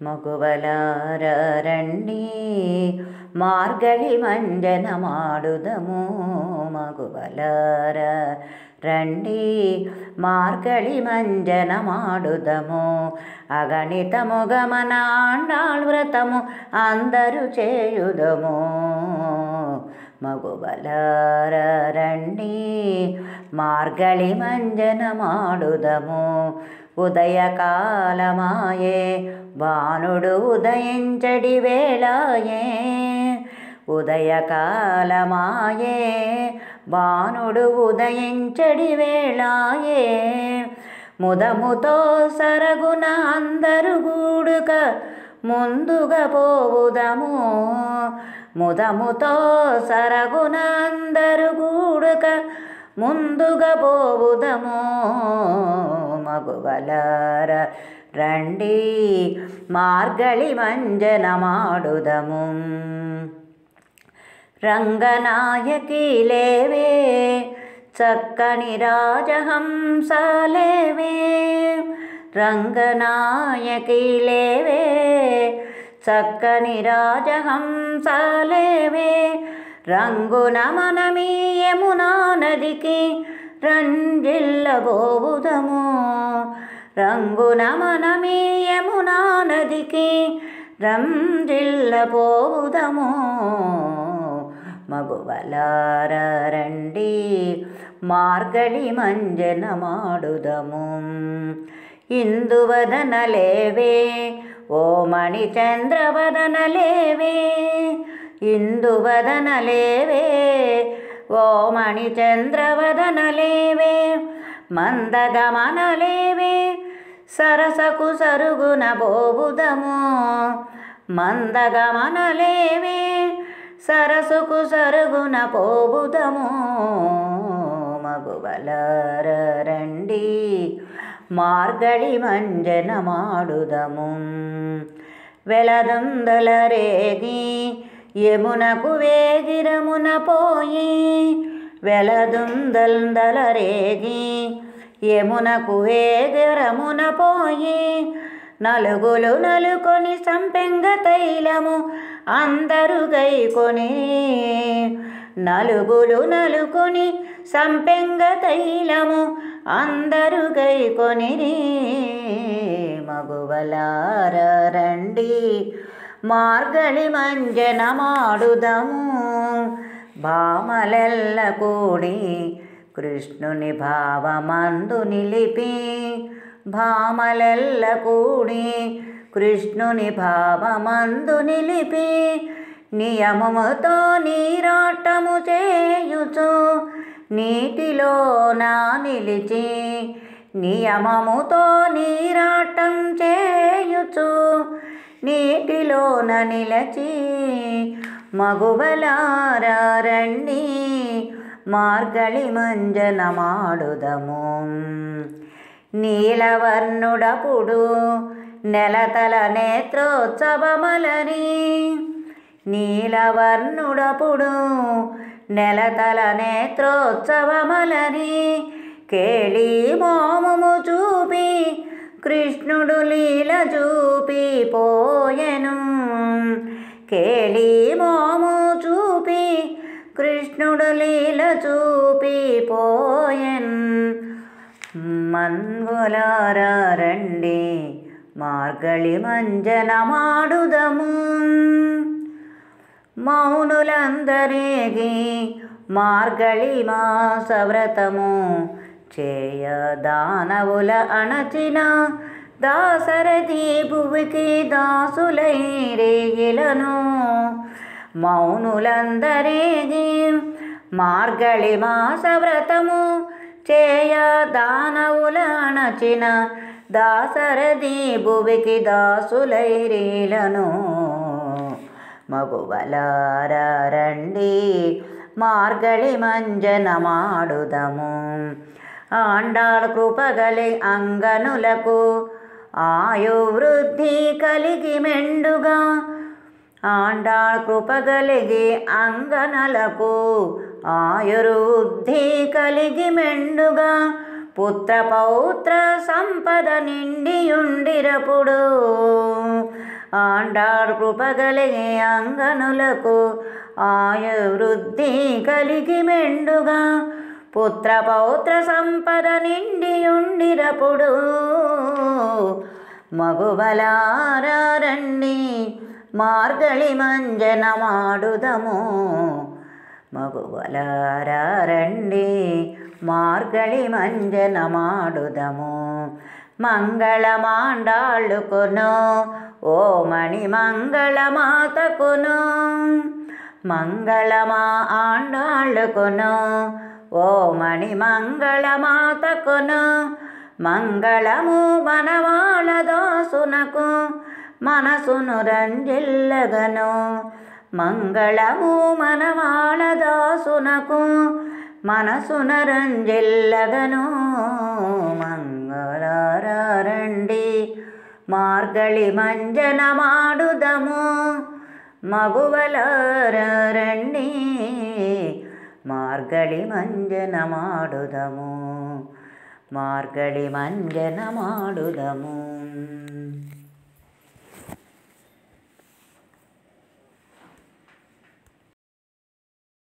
మగువలార రండి మార్గళి మంజన ಮಾಡುದము. మగువలార రండి మార్గళి మంజన ಮಾಡುದము. అగణితము గమన ఆండాళ్ వ్రతము అందరూ చేయుదము. మగువలార రండి మార్గళి మంజన ಮಾಡುదము. ఉదయకాలమాయే భానుడు ఉదయించడి వేళాయే. ఉదయకాలమాయే భానుడు ఉదయించడి వేళాయే. ముదముతో సరగున అందరు గూడుక ముందుగా పోవుదము. ముదముతో సరగున అందరు గూడుక ముందుగా పోవుదము. మగువలార రండి మార్గళి మంజన ಮಾಡುದము. రంగనాయకి లేవే చక్కని రాజహంసలేవే. రంగనాయకి లేవే చక్కని రాజహంసలేవే. రంగున మనమీ యమునా నదికి రంజిల్లబోవుదము. రంగున మనమీ యమునా నదికి రంజిల్లబోవుదము. మగువలార రండి మార్గళి మంజన ಮಾಡುದము. ఇందువదనలేవే ఓ మణిచంద్రవదనలేవే. ఇందువదనలేవే ఓ మణిచంద్రవదనలేవే. మందగమనలేవే సరసకు సరుగున పోవుదము. మందగమనలేవే సరసుకు సరుగున పోవుదము. మగువలార రండి మార్గళి మంజన ಮಾಡುದము. వెలదుందల రేగి యమునకు వేగిరమున పోయి. వెలదుందల రేగి యమునకు వేగిరమున పోయి. నలుగులు నలుకొని సంపెంగ తైలము అందరు గైకొని. నలుగులు నలుకొని సంపెంగ తైలము అందరు గైకొనిరి. మగువలార రండి మార్గళి మంజన ಮಾಡುದము. భామలెల్ల కూడి కృష్ణుని భావమందు నిలిపి. భామలెల్ల కూడి కృష్ణుని భావమందు నిలిపి. నియమముతో నీరాటము చేయుచు నీటిలో నా నిలిచి. నియమముతో నీరాటం చేయుచు నీటిలోన నిలచి. మగువలార రండి మార్గళి మంజన ಮಾಡುదము. నీలవర్ణుడపుడు నెలతల నేత్రోత్సవమలరి. నీలవర్ణుడపుడు నెలతల నేత్రోత్సవమలరి. కేళి మోముము చూపి కృష్ణుడు లీల చూపి పోయెను. కేళి మోము చూపి కృష్ణుడు లీల చూపి పోయెన్. మన్గులార రండి మార్గళి మంజన ಮಾಡುದము. మౌనులందరేగి మార్గళి మాస వ్రతము చేయ. దానవుల అణచిన దాసరథి భువికి దాసులైరేగిలను. మౌనులందరేగి మార్గళి మాస వ్రతము చేయ. దానవుల అణచిన దాసరథి భువికి దాసులైరేలను. మగువలార రండి మార్గళి మంజన ಮಾಡುದము. ఆండాళ్ కృపగలి అంగనులకు ఆయువృద్ధి కలిగి మెండుగా. ఆండాళ్ కృపగలిగి అంగనలకు ఆయుర్వృద్ధి కలిగి మెండుగా. పుత్ర పౌత్ర సంపద నిండియుండిరపుడు ఆండాళ్ కృపగలిగే అంగనులకు ఆయువృద్ధి కలిగి మెండుగా పుత్ర పౌత్ర సంపద నిండియుండిరపుడు మగువలారా రండి మార్గళి మంజనమాడుదము మగువలారా రండి మార్గళి మంజనమాడుదము మంగళమాండాళ్ళుకును ఓ మణి మంగళమాతకును మంగళమా ఆండాళ్ళుకును ఓ మణి మంగళమాతకును మంగళము మనవాళ దాసునకు మనసును రంజిల్లగను మంగళము మనవాళ దాసునకు మనసున రంజిల్లగను మంగళారా రండి మార్గళి మంజనమాడుదము మగువలారా రండి మార్గళి మంజనమాడుదము మార్గళి మంజనమాడుదము.